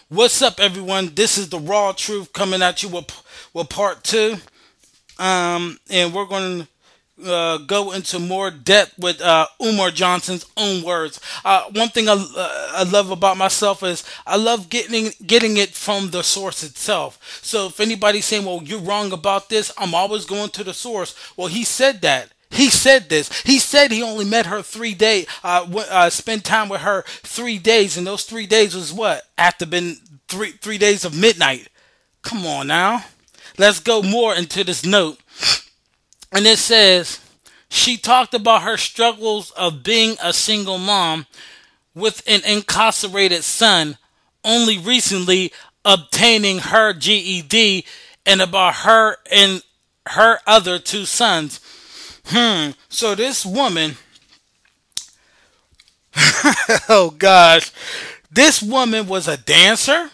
What's up, everyone? This is the Raw Truth coming at you with part two. And we're going to go into more depth with Umar Johnson's own words. One thing I love about myself is I love getting it from the source itself. So if anybody's saying, "Well, you're wrong about this," I'm always going to the source. Well, he said that. He said this. He said he only met her 3 days, spent time with her 3 days, and those 3 days was what? After been three days of midnight. Come on now. Let's go more into this note. And it says, she talked about her struggles of being a single mom with an incarcerated son, only recently obtaining her GED, and about her and her other two sons. So this woman, oh gosh, this woman was a dancer,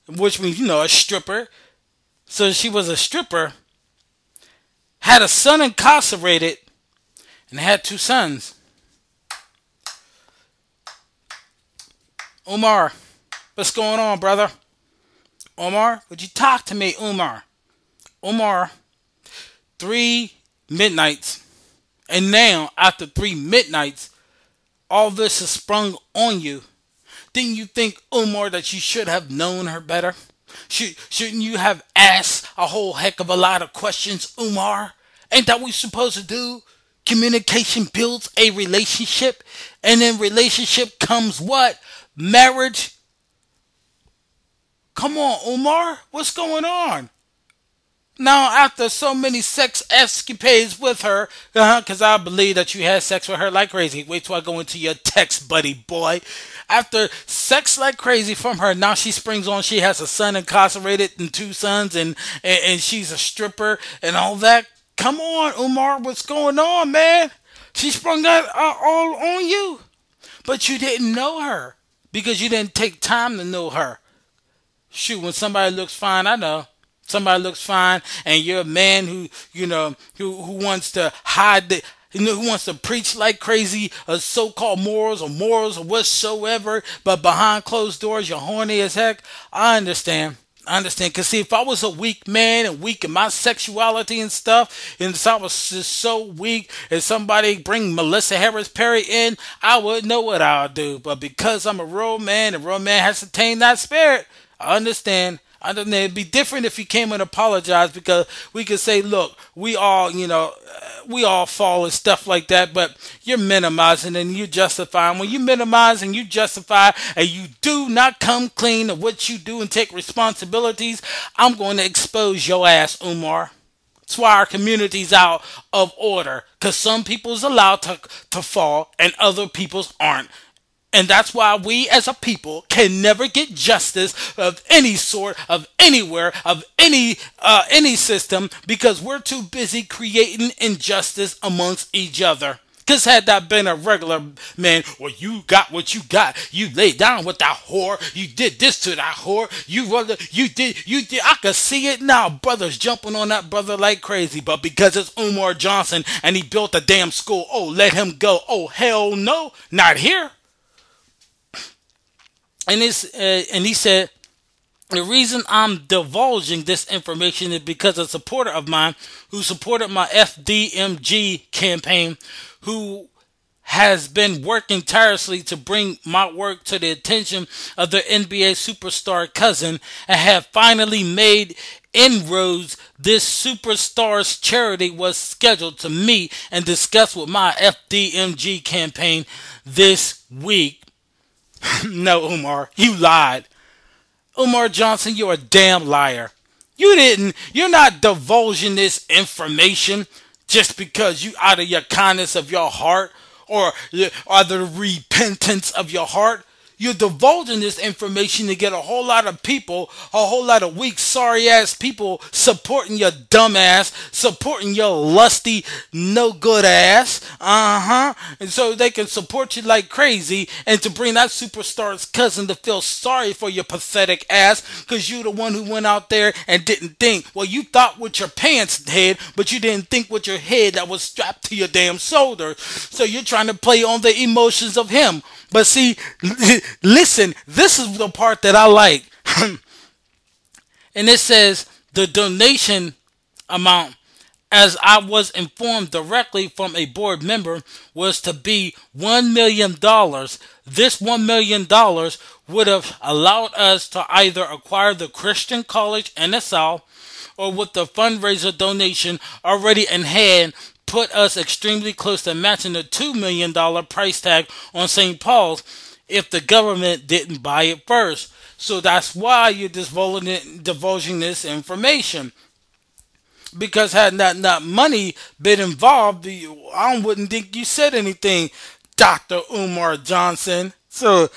which means, a stripper. So she was a stripper, had a son incarcerated, and had two sons. Umar, what's going on, brother? Umar, would you talk to me, Umar? Umar, 3 midnights. And now, after 3 midnights, all this has sprung on you. Didn't you think, Umar, that you should have known her better? Shouldn't you have asked a whole heck of a lot of questions, Umar? Ain't that what we're supposed to do? Communication builds a relationship, and in relationship comes what? Marriage. Come on, Umar, what's going on? Now, after so many sex escapades with her, because I believe that you had sex with her like crazy. Wait till I go into your text, buddy boy. After sex like crazy from her, now she springs on. She has a son incarcerated and two sons, and she's a stripper and all that. Come on, Umar, what's going on, man? She sprung that all on you, but you didn't know her because you didn't take time to know her. Shoot, when somebody looks fine, I know. Somebody looks fine, and you're a man who wants to hide who wants to preach like crazy, so-called morals or whatsoever, but behind closed doors, you're horny as heck. I understand. Because see, if I was a weak man and weak in my sexuality and stuff, and if I was just so weak, and somebody bring Melissa Harris Perry in, I would know what I would do. But because I'm a real man, and real man has to tame that spirit, I understand. It'd be different if he came and apologized, because we could say, look, we all fall and stuff like that, but you're minimizing and you justifying. When you minimize and you justify and you do not come clean to what you do and take responsibilities, I'm going to expose your ass, Umar. That's why our community's out of order, because some people's allowed to fall and other people's aren't. And that's why we as a people can never get justice of any sort, of anywhere, of any system, because we're too busy creating injustice amongst each other. Because had that been a regular man, well, you got what you got. You laid down with that whore. You did this to that whore. You did. I could see it now. Brothers jumping on that brother like crazy. But because it's Umar Johnson and he built a damn school, oh, let him go. Oh, hell no, not here. And he said, the reason I'm divulging this information is because a supporter of mine who supported my FDMG campaign, who has been working tirelessly to bring my work to the attention of the NBA superstar cousin, and have finally made inroads. This superstar's charity was scheduled to meet and discuss with my FDMG campaign this week. No, Umar, you lied. Umar Johnson, you're a damn liar. You're not divulging this information just because you, out of your kindness of your heart, or the repentance of your heart. You're divulging this information to get a whole lot of people, a whole lot of weak, sorry-ass people supporting your dumb ass, supporting your lusty, no-good ass. And so they can support you like crazy, and to bring that superstar's cousin to feel sorry for your pathetic ass, because you're the one who went out there and didn't think. Well, you thought with your pants head, but you didn't think with your head that was strapped to your damn shoulder. So you're trying to play on the emotions of him. But see, Listen, this is the part that I like. And it says the donation amount, as I was informed directly from a board member, was to be $1 million. This $1 million would have allowed us to either acquire the Christian college in the South, or with the fundraiser donation already in hand, put us extremely close to matching the $2 million price tag on St. Paul's if the government didn't buy it first. So that's why you're divulging this information. Because had that money been involved, I wouldn't think you said anything, Dr. Umar Johnson. So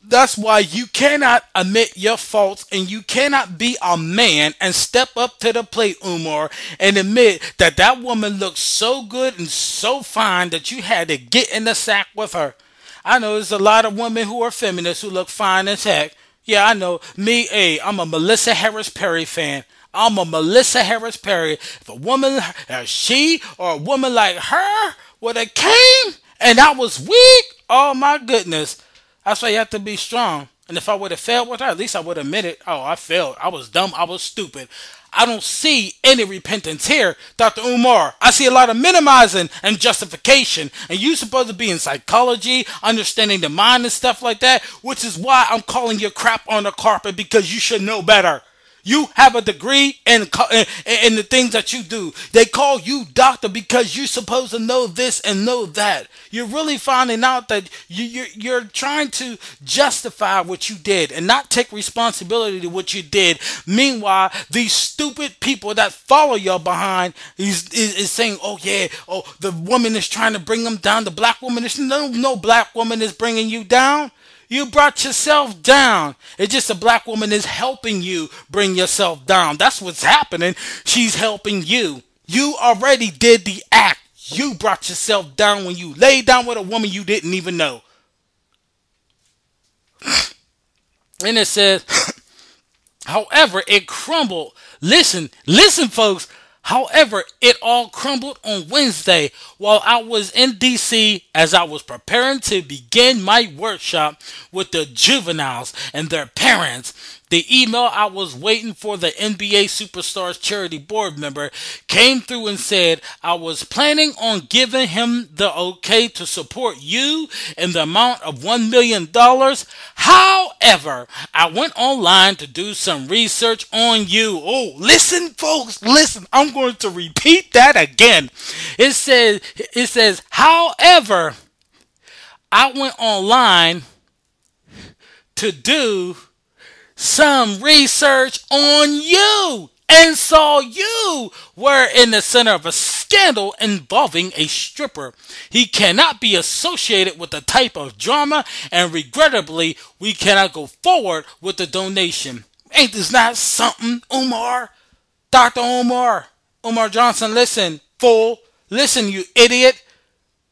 that's why you cannot admit your faults, and you cannot be a man and step up to the plate, Umar, and admit that that woman looked so good and so fine that you had to get in the sack with her. I know there's a lot of women who are feminists who look fine as heck. Yeah, I know. I'm a Melissa Harris Perry fan. I'm a Melissa Harris Perry. If a woman, she or a woman like her would have came and I was weak, oh my goodness. That's why you have to be strong. And if I would have failed with her, at least I would admit it. Oh, I failed. I was dumb. I was stupid. I don't see any repentance here, Dr. Umar. I see a lot of minimizing and justification. And you're supposed to be in psychology, understanding the mind and stuff like that, which is why I'm calling your crap on the carpet, because you should know better. You have a degree in the things that you do. They call you doctor because you're supposed to know this and know that. You're really finding out that you're trying to justify what you did and not take responsibility to what you did. Meanwhile, these stupid people that follow you behind is saying, oh yeah, oh, the woman is trying to bring them down. The black woman is, no black woman is bringing you down. You brought yourself down. It's just a black woman is helping you bring yourself down. That's what's happening. She's helping you. You already did the act. You brought yourself down when you laid down with a woman you didn't even know. And it says, however, it crumbled. Listen, folks. However, it all crumbled on Wednesday while I was in D.C. as I was preparing to begin my workshop with the juveniles and their parents. The email I was waiting for, the NBA Superstars charity board member, came through and said I was planning on giving him the okay to support you in the amount of $1 million. However, I went online to do some research on you. Oh, listen, folks, listen. I'm going to repeat that again. It says, however, I went online to do some research on you and saw you were in the center of a scandal involving a stripper. He cannot be associated with the type of drama, and regrettably, we cannot go forward with the donation. Ain't this not something, Umar? Dr. Umar Johnson, listen, fool. Listen, you idiot.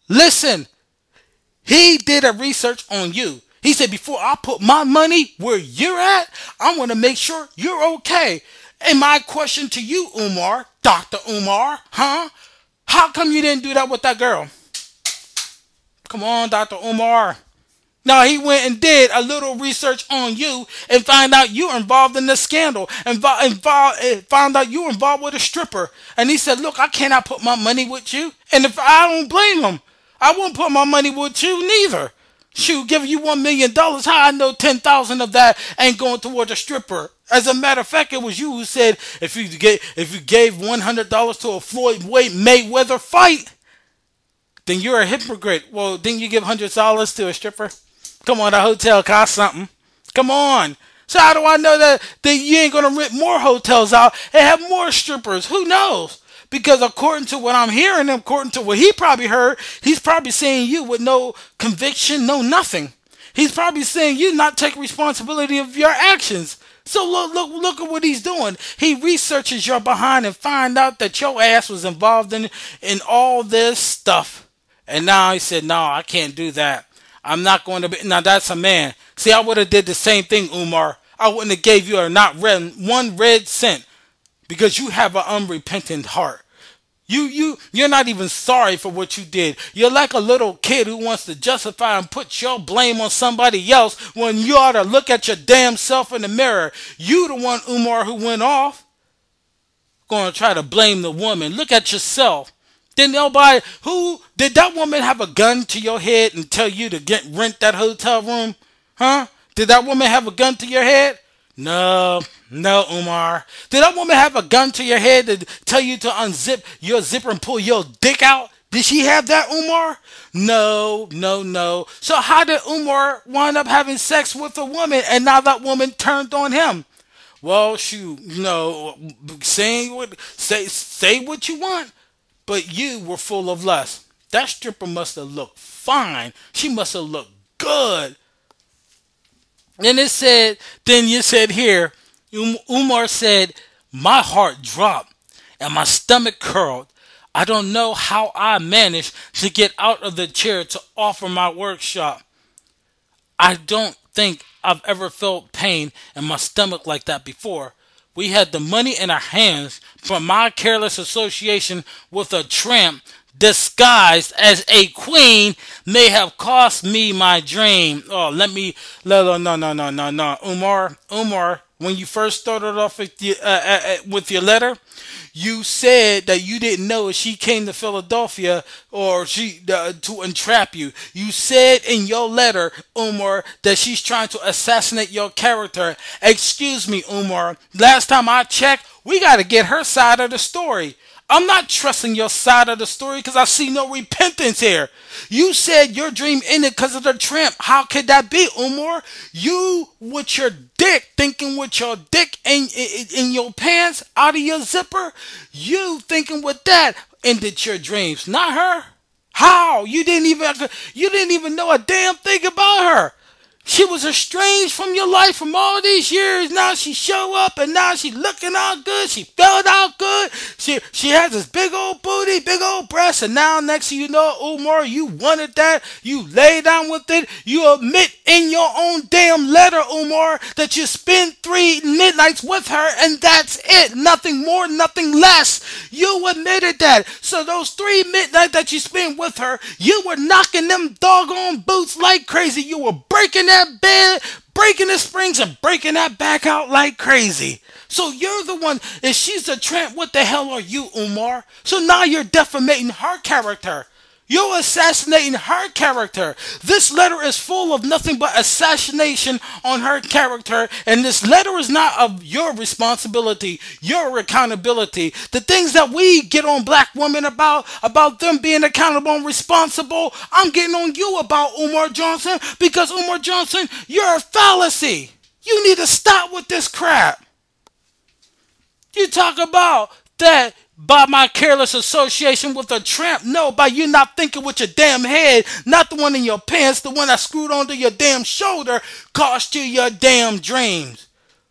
Listen. He did a research on you. He said, before I put my money where you're at, I'm going to make sure you're okay. And my question to you, Umar, Dr. Umar, how come you didn't do that with that girl? Come on, Dr. Umar. No, he went and did a little research on you and found out you were involved in the scandal and found out you were involved with a stripper. And he said, look, I cannot put my money with you. And if I don't blame him, I won't put my money with you neither. Shoot, giving you $1 million, how I know 10,000 of that ain't going toward a stripper? As a matter of fact, it was you who said if you gave $100 to a Floyd Mayweather fight, then you're a hypocrite. Well, didn't you give $100 to a stripper? Come on, the hotel costs something. Come on. So how do I know that you ain't gonna rent more hotels out and have more strippers? Who knows? Because according to what I'm hearing, according to what he probably heard, he's probably saying you with no conviction, no nothing. He's probably saying you not take responsibility of your actions. So look at what he's doing. He researches your behind and find out that your ass was involved in all this stuff. And now he said, no, I can't do that. I'm not going to be. Now that's a man. See, I would have did the same thing, Umar. I wouldn't have gave you one red cent. Because you have an unrepentant heart. You're not even sorry for what you did. You're like a little kid who wants to justify and put your blame on somebody else when you ought to look at your damn self in the mirror. You the one, Umar, who went off. Going to try to blame the woman. Look at yourself. Did nobody who did that woman have a gun to your head and tell you to get rent that hotel room? Huh? Did that woman have a gun to your head? No, no, Umar. Did that woman have a gun to your head to tell you to unzip your zipper and pull your dick out? Did she have that, Umar? No, no, no. So how did Umar wind up having sex with a woman and now that woman turned on him? Well, shoot, say what you want, but you were full of lust. That stripper must have looked fine. She must have looked good. And then you said here, Umar said, my heart dropped and my stomach curled. I don't know how I managed to get out of the chair to offer my workshop. I don't think I've ever felt pain in my stomach like that before. We had the money in our hands from my careless association with a tramp disguised as a queen may have cost me my dream. Oh, no. Umar, when you first started off with your letter, you said that you didn't know if she came to Philadelphia or she to entrap you. You said in your letter, Umar, that she's trying to assassinate your character. Excuse me, Umar. Last time I checked, we got to get her side of the story. I'm not trusting your side of the story because I see no repentance here. You said your dream ended because of the tramp. How could that be, Umar? You with your dick, thinking with your dick in your pants, out of your zipper. You thinking with that ended your dreams, not her. How? You didn't even know a damn thing about her. She was estranged from your life from all these years. Now she show up and now she looking all good. She felt out good. She has this big old booty, big old breasts, and now next thing you know, Umar, you wanted that. You lay down with it. You admit in your own damn letter, Umar, that you spent 3 midnights with her and that's it. Nothing more, nothing less. You admitted that. So those 3 midnights that you spent with her, you were knocking them doggone boots like crazy. You were breaking that bed, breaking the springs and breaking that back out like crazy. So you're the one, if she's a tramp, what the hell are you, Umar? So now you're defamating her character. You're assassinating her character. This letter is full of nothing but assassination on her character, and this letter is not of your responsibility, your accountability. The things that we get on black women about them being accountable and responsible, I'm getting on you about, Umar Johnson, because Umar Johnson, you're a fallacy. You need to stop with this crap. You talk about that by my careless association with a tramp. No, by you not thinking with your damn head, not the one in your pants, the one that screwed onto your damn shoulder, cost you your damn dreams.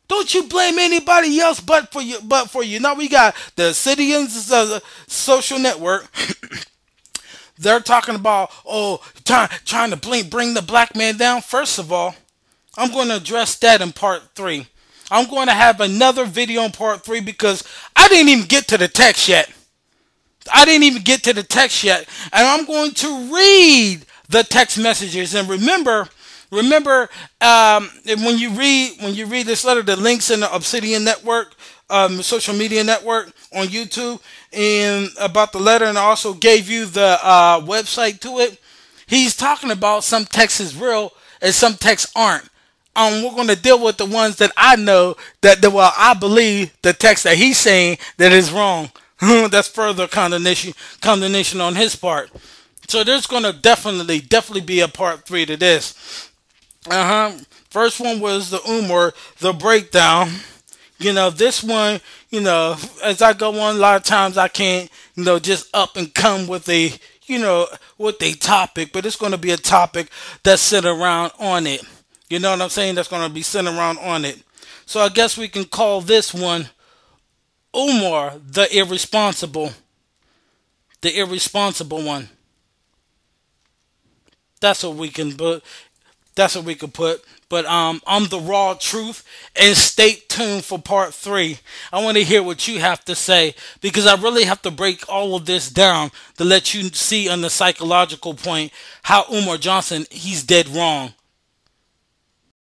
Don't you blame anybody else but for you. Now we got the Citizens social network. They're talking about, trying to bring the black man down. First of all, I'm going to address that in part 3. I'm going to have another video in part 3 because I didn't even get to the text yet. And I'm going to read the text messages. And remember, when you read this letter, the links in the Obsidian Network, social media network on YouTube, and about the letter, and I also gave you the website to it. He's talking about some texts is real and some texts aren't. We're going to deal with the ones that I know I believe the text that he's saying that is wrong. That's further condemnation on his part. So there's going to definitely be a part 3 to this. First one was the Umar, the breakdown. This one, as I go on, a lot of times I can't, just up and come with a topic, but it's going to be a topic that's centered around on it. You know what I'm saying? That's going to be centered around on it. So I guess we can call this one Umar, the irresponsible. The irresponsible one. That's what we can put. That's what we could put. But I'm the raw truth, and stay tuned for part three. I want to hear what you have to say because I really have to break all of this down to let you see on the psychological point how Umar Johnson he's dead wrong.